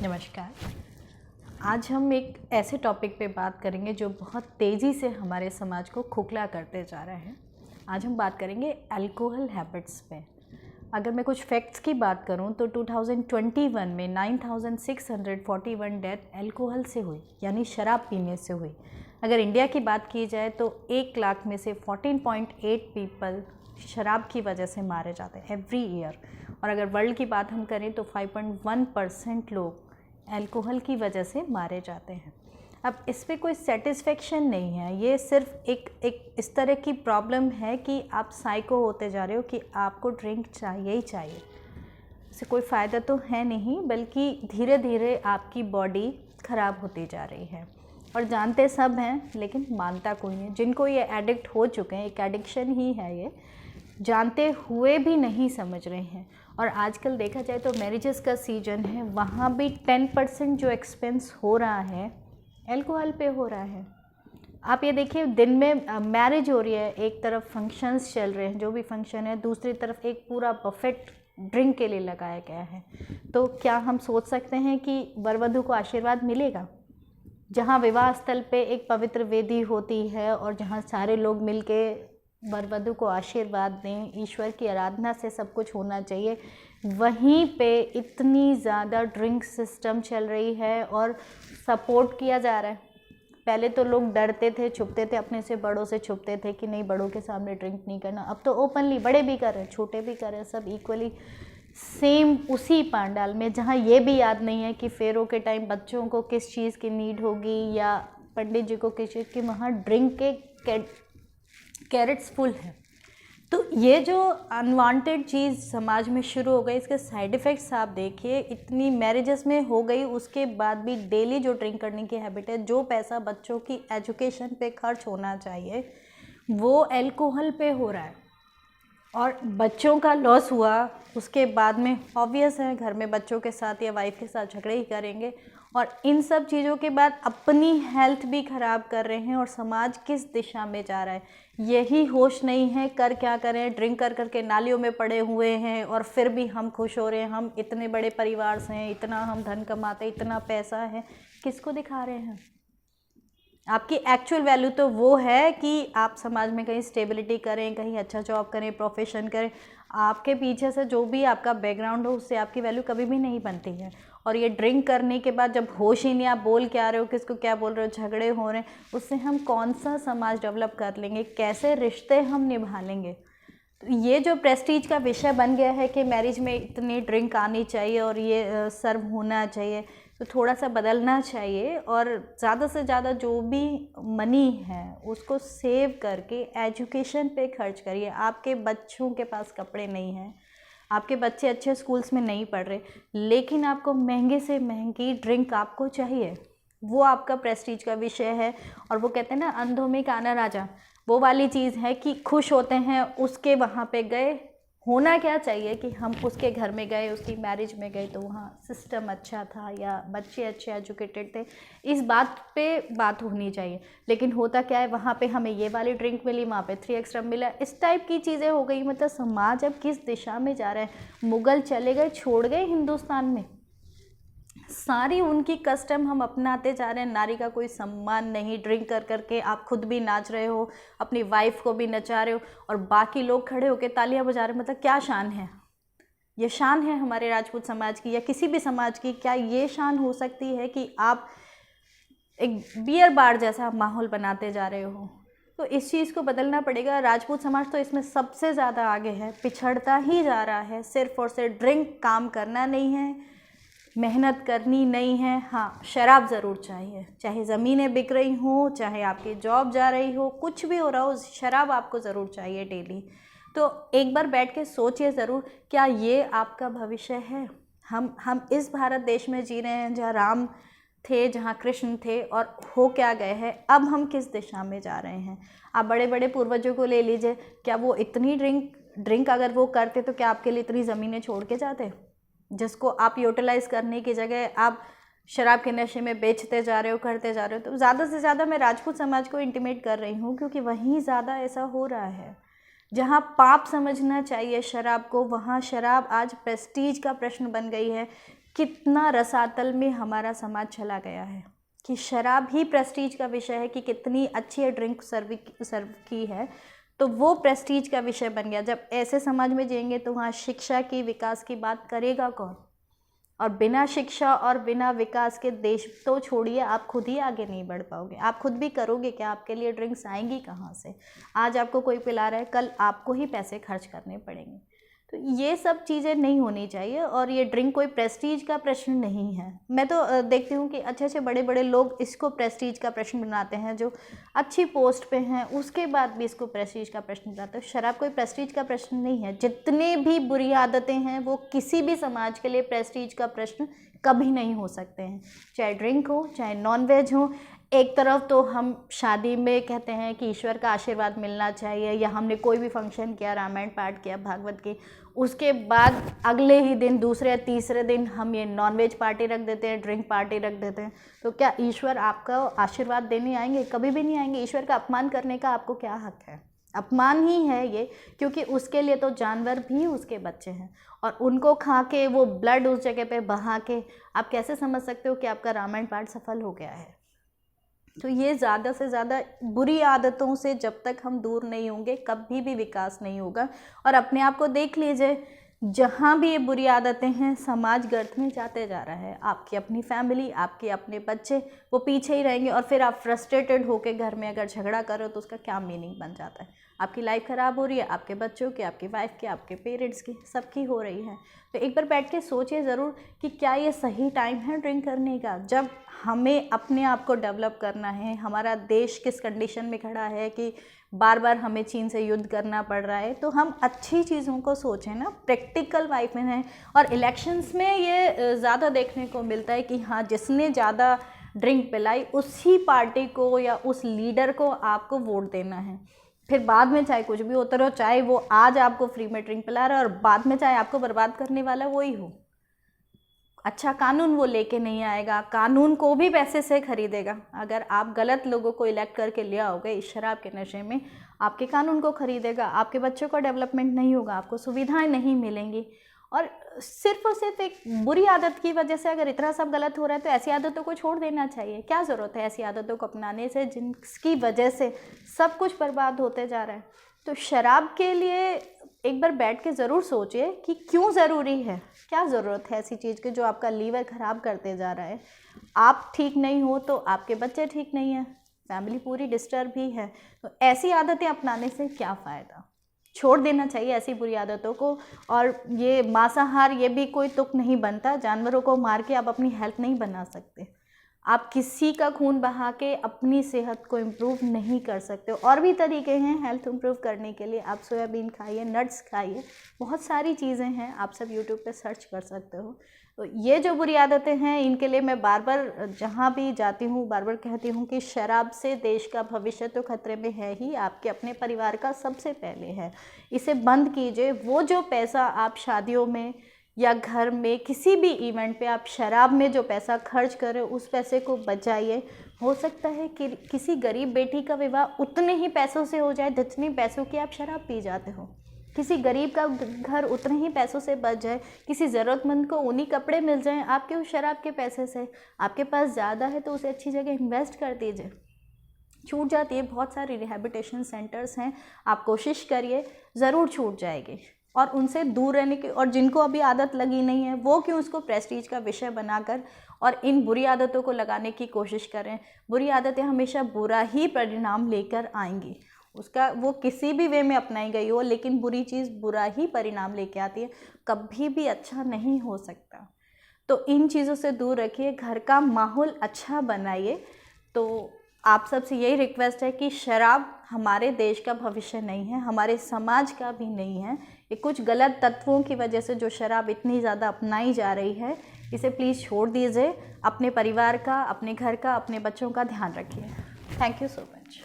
नमस्कार। आज हम एक ऐसे टॉपिक पे बात करेंगे जो बहुत तेज़ी से हमारे समाज को खोखला करते जा रहे हैं। आज हम बात करेंगे अल्कोहल हैबिट्स पे। अगर मैं कुछ फैक्ट्स की बात करूं तो 2021 में 9641 डेथ अल्कोहल से हुई, यानी शराब पीने से हुई। अगर इंडिया की बात की जाए तो 1 लाख में से 14.8 पीपल शराब की वजह से मारे जाते हैं एवरी ईयर। और अगर वर्ल्ड की बात हम करें तो 5.1% लोग अल्कोहल की वजह से मारे जाते हैं। अब इस पर कोई सेटिस्फेक्शन नहीं है, ये सिर्फ एक इस तरह की प्रॉब्लम है कि आप साइको होते जा रहे हो कि आपको ड्रिंक चाहिए ही चाहिए। इससे कोई फ़ायदा तो है नहीं, बल्कि धीरे धीरे आपकी बॉडी ख़राब होती जा रही है। और जानते सब हैं लेकिन मानता कोई नहीं। जिनको ये एडिक्ट हो चुके हैं, एक एडिक्शन ही है ये, जानते हुए भी नहीं समझ रहे हैं। और आजकल देखा जाए तो मैरिजेस का सीजन है, वहाँ भी 10% जो एक्सपेंस हो रहा है अल्कोहल पे हो रहा है। आप ये देखिए, दिन में मैरिज हो रही है, एक तरफ फंक्शंस चल रहे हैं, जो भी फंक्शन है, दूसरी तरफ एक पूरा बफेट ड्रिंक के लिए लगाया गया है। तो क्या हम सोच सकते हैं कि वर वधू को आशीर्वाद मिलेगा? जहाँ विवाह स्थल पे एक पवित्र वेदी होती है और जहाँ सारे लोग मिलके वर वधू को आशीर्वाद दें, ईश्वर की आराधना से सब कुछ होना चाहिए, वहीं पे इतनी ज़्यादा ड्रिंक सिस्टम चल रही है और सपोर्ट किया जा रहा है। पहले तो लोग डरते थे, छुपते थे, अपने से बड़ों से छुपते थे कि नहीं, बड़ों के सामने ड्रिंक नहीं करना। अब तो ओपनली बड़े भी कर रहे हैं, छोटे भी कर रहे हैं, सब इक्वली सेम उसी पंडाल में, जहाँ ये भी याद नहीं है कि फेरों के टाइम बच्चों को किस चीज़ की नीड होगी या पंडित जी को किस चीज़ की, वहाँ ड्रिंक के कैरेट्स फुल है। तो ये जो अनवांटेड चीज़ समाज में शुरू हो गई, इसके साइड इफ़ेक्ट्स आप देखिए। इतनी मैरिजेस में हो गई, उसके बाद भी डेली जो ड्रिंक करने की हैबिट है, जो पैसा बच्चों की एजुकेशन पे खर्च होना चाहिए वो अल्कोहल पे हो रहा है और बच्चों का लॉस हुआ। उसके बाद में ऑब्वियस है, घर में बच्चों के साथ या वाइफ के साथ झगड़े ही करेंगे और इन सब चीज़ों के बाद अपनी हेल्थ भी ख़राब कर रहे हैं। और समाज किस दिशा में जा रहा है यही होश नहीं है, कर क्या करें। ड्रिंक कर करके नालियों में पड़े हुए हैं और फिर भी हम खुश हो रहे हैं, हम इतने बड़े परिवार से हैं, इतना हम धन कमाते, इतना पैसा है। किसको दिखा रहे हैं? आपकी एक्चुअल वैल्यू तो वो है कि आप समाज में कहीं स्टेबिलिटी करें, कहीं अच्छा जॉब करें, प्रोफेशन करें। आपके पीछे से जो भी आपका बैकग्राउंड हो, उससे आपकी वैल्यू कभी भी नहीं बनती है। और ये ड्रिंक करने के बाद जब होश ही नहीं, आप बोल क्या रहे हो, किसको क्या बोल रहे हो, झगड़े हो रहे हैं, उससे हम कौन सा समाज डेवलप कर लेंगे, कैसे रिश्ते हम निभा लेंगे? तो ये जो प्रेस्टीज का विषय बन गया है कि मैरिज में इतनी ड्रिंक आनी चाहिए और ये सर्व होना चाहिए, तो थोड़ा सा बदलना चाहिए। और ज़्यादा से ज़्यादा जो भी मनी है उसको सेव करके एजुकेशन पे खर्च करिए। आपके बच्चों के पास कपड़े नहीं हैं, आपके बच्चे अच्छे स्कूल्स में नहीं पढ़ रहे, लेकिन आपको महंगे से महंगी ड्रिंक आपको चाहिए, वो आपका प्रेस्टीज का विषय है। और वो कहते हैं ना, अंधों में काना राजा, वो वाली चीज़ है कि खुश होते हैं उसके वहाँ पे गए। होना क्या चाहिए कि हम उसके घर में गए, उसकी मैरिज में गए तो वहाँ सिस्टम अच्छा था या बच्चे अच्छे एजुकेटेड थे, इस बात पे बात होनी चाहिए। लेकिन होता क्या है, वहाँ पे हमें ये वाली ड्रिंक मिली, वहाँ पे 3 एक्स्ट्रा मिला, इस टाइप की चीज़ें हो गई। मतलब समाज अब किस दिशा में जा रहा है? मुग़ल चले गए, छोड़ गए हिंदुस्तान में, सारी उनकी कस्टम हम अपनाते जा रहे हैं। नारी का कोई सम्मान नहीं, ड्रिंक कर करके आप खुद भी नाच रहे हो, अपनी वाइफ को भी नचा रहे हो और बाकी लोग खड़े होकर तालियां बजा रहे हो। मतलब क्या शान है? ये शान है हमारे राजपूत समाज की या किसी भी समाज की? क्या ये शान हो सकती है कि आप एक बियर बार जैसा माहौल बनाते जा रहे हो? तो इस चीज़ को बदलना पड़ेगा। राजपूत समाज तो इसमें सबसे ज़्यादा आगे है, पिछड़ता ही जा रहा है। सिर्फ और सिर्फ ड्रिंक काम करना नहीं है, मेहनत करनी नहीं है। हाँ, शराब ज़रूर चाहिए, चाहे ज़मीनें बिक रही हों, चाहे आपकी जॉब जा रही हो, कुछ भी हो रहा हो, शराब आपको ज़रूर चाहिए डेली। तो एक बार बैठ के सोचिए ज़रूर, क्या ये आपका भविष्य है? हम इस भारत देश में जी रहे हैं जहाँ राम थे, जहाँ कृष्ण थे, और हो क्या गए हैं? अब हम किस दिशा में जा रहे हैं? आप बड़े बड़े पूर्वजों को ले लीजिए, क्या वो इतनी ड्रिंक अगर वो करते तो क्या आपके लिए इतनी ज़मीनें छोड़ के जाते? जिसको आप यूटिलाइज़ करने की जगह आप शराब के नशे में बेचते जा रहे हो, करते जा रहे हो। तो ज़्यादा से ज़्यादा मैं राजपूत समाज को इंटीमेट कर रही हूँ क्योंकि वहीं ज़्यादा ऐसा हो रहा है। जहाँ पाप समझना चाहिए शराब को, वहाँ शराब आज प्रेस्टीज का प्रश्न बन गई है। कितना रसातल में हमारा समाज चला गया है कि शराब ही प्रेस्टीज का विषय है कि कितनी अच्छी ड्रिंक सर्व की है, तो वो प्रेस्टीज का विषय बन गया। जब ऐसे समाज में जिएंगे तो वहाँ शिक्षा की, विकास की बात करेगा कौन? और बिना शिक्षा और बिना विकास के देश तो छोड़िए, आप खुद ही आगे नहीं बढ़ पाओगे। आप खुद भी करोगे क्या? आपके लिए ड्रिंक्स आएंगी कहाँ से? आज आपको कोई पिला रहा है, कल आपको ही पैसे खर्च करने पड़ेंगे। तो ये सब चीज़ें नहीं होनी चाहिए। और ये ड्रिंक कोई प्रेस्टीज का प्रश्न नहीं है। मैं तो देखती हूँ कि अच्छे अच्छे बड़े बड़े लोग इसको प्रेस्टीज का प्रश्न बनाते हैं, जो अच्छी पोस्ट पे हैं उसके बाद भी इसको प्रेस्टीज का प्रश्न बनाते हैं। शराब कोई प्रेस्टीज का प्रश्न नहीं है। जितने भी बुरी आदतें हैं वो किसी भी समाज के लिए प्रेस्टीज का प्रश्न कभी नहीं हो सकते हैं, चाहे ड्रिंक हो चाहे नॉनवेज हो। एक तरफ तो हम शादी में कहते हैं कि ईश्वर का आशीर्वाद मिलना चाहिए, या हमने कोई भी फंक्शन किया, रामायण पाठ किया, भागवत की, उसके बाद अगले ही दिन, दूसरे या तीसरे दिन हम ये नॉनवेज पार्टी रख देते हैं, ड्रिंक पार्टी रख देते हैं। तो क्या ईश्वर आपका आशीर्वाद देने आएंगे? कभी भी नहीं आएंगे। ईश्वर का अपमान करने का आपको क्या हक है? अपमान ही है ये, क्योंकि उसके लिए तो जानवर भी उसके बच्चे हैं, और उनको खा के, वो ब्लड उस जगह पे बहा के, आप कैसे समझ सकते हो कि आपका रामायण पाठ सफल हो गया है? तो ये ज़्यादा से ज़्यादा बुरी आदतों से जब तक हम दूर नहीं होंगे, कभी भी विकास नहीं होगा। और अपने आप को देख लीजिए, जहाँ भी ये बुरी आदतें हैं, समाज गर्त में जाते जा रहा है। आपकी अपनी फैमिली, आपके अपने बच्चे, वो पीछे ही रहेंगे। और फिर आप फ्रस्ट्रेटेड होकर घर में अगर झगड़ा करो तो उसका क्या मीनिंग बन जाता है? आपकी लाइफ ख़राब हो रही है, आपके बच्चों की, आपकी वाइफ की, आपके पेरेंट्स की, सबकी हो रही है। तो एक बार बैठ के सोचिए ज़रूर कि क्या ये सही टाइम है ड्रिंक करने का? जब हमें अपने आप को डेवलप करना है, हमारा देश किस कंडीशन में खड़ा है कि बार बार हमें चीन से युद्ध करना पड़ रहा है, तो हम अच्छी चीज़ों को सोचें ना, प्रैक्टिकल लाइफ में हैं। और इलेक्शंस में ये ज़्यादा देखने को मिलता है कि हाँ, जिसने ज़्यादा ड्रिंक पिलाई उसी पार्टी को या उस लीडर को आपको वोट देना है। फिर बाद में चाहे कुछ भी होता रहो, चाहे वो आज आपको फ्री में ड्रिंक पिला रहा है और बाद में चाहे आपको बर्बाद करने वाला वही हो। अच्छा कानून वो लेके नहीं आएगा, कानून को भी पैसे से खरीदेगा। अगर आप गलत लोगों को इलेक्ट करके ले आओगे इस शराब के नशे में, आपके कानून को खरीदेगा, आपके बच्चों का डेवलपमेंट नहीं होगा, आपको सुविधाएं नहीं मिलेंगी। और सिर्फ एक बुरी आदत की वजह से अगर इतना सब गलत हो रहा है तो ऐसी आदतों को छोड़ देना चाहिए। क्या ज़रूरत है ऐसी आदतों को अपनाने से जिनकी वजह से सब कुछ बर्बाद होते जा रहा है? तो शराब के लिए एक बार बैठ के ज़रूर सोचिए कि क्यों ज़रूरी है, क्या ज़रूरत है ऐसी चीज़ की जो आपका लीवर ख़राब करते जा रहा है। आप ठीक नहीं हो तो आपके बच्चे ठीक नहीं हैं, फैमिली पूरी डिस्टर्ब ही है। तो ऐसी आदतें अपनाने से क्या फ़ायदा? छोड़ देना चाहिए ऐसी बुरी आदतों को। और ये मांसाहार, ये भी कोई तुक नहीं बनता। जानवरों को मार के आप अपनी हेल्थ नहीं बना सकते, आप किसी का खून बहा के अपनी सेहत को इम्प्रूव नहीं कर सकते। और भी तरीके हैं हेल्थ इम्प्रूव करने के लिए। आप सोयाबीन खाइए, नट्स खाइए, बहुत सारी चीज़ें हैं, आप सब यूट्यूब पे सर्च कर सकते हो। तो ये जो बुरी आदतें हैं, इनके लिए मैं बार बार जहाँ भी जाती हूँ बार बार कहती हूँ कि शराब से देश का भविष्य तो खतरे में है ही, आपके अपने परिवार का सबसे पहले है। इसे बंद कीजिए। वो जो पैसा आप शादियों में या घर में किसी भी इवेंट पे आप शराब में जो पैसा खर्च करें, उस पैसे को बचाइए। हो सकता है कि किसी गरीब बेटी का विवाह उतने ही पैसों से हो जाए जितने पैसों की आप शराब पी जाते हो। किसी गरीब का घर उतने ही पैसों से बच जाए, किसी ज़रूरतमंद को उन्हीं कपड़े मिल जाएं आपके उस शराब के पैसे से। आपके पास ज़्यादा है तो उसे अच्छी जगह इन्वेस्ट कर दीजिए, छूट जाती है। बहुत सारे रिहैबिलिटेशन सेंटर्स हैं, आप कोशिश करिए, ज़रूर छूट जाएगी। और उनसे दूर रहने की, और जिनको अभी आदत लगी नहीं है वो क्यों उसको प्रेस्टीज का विषय बनाकर और इन बुरी आदतों को लगाने की कोशिश करें। बुरी आदतें हमेशा बुरा ही परिणाम लेकर आएंगी। उसका वो किसी भी वे में अपनाई गई हो, लेकिन बुरी चीज़ बुरा ही परिणाम लेके आती है, कभी भी अच्छा नहीं हो सकता। तो इन चीज़ों से दूर रखिए, घर का माहौल अच्छा बनाइए। तो आप सबसे यही रिक्वेस्ट है कि शराब हमारे देश का भविष्य नहीं है, हमारे समाज का भी नहीं है। ये कुछ गलत तत्वों की वजह से जो शराब इतनी ज़्यादा अपनाई जा रही है, इसे प्लीज़ छोड़ दीजिए। अपने परिवार का, अपने घर का, अपने बच्चों का ध्यान रखिए। Thank you so much.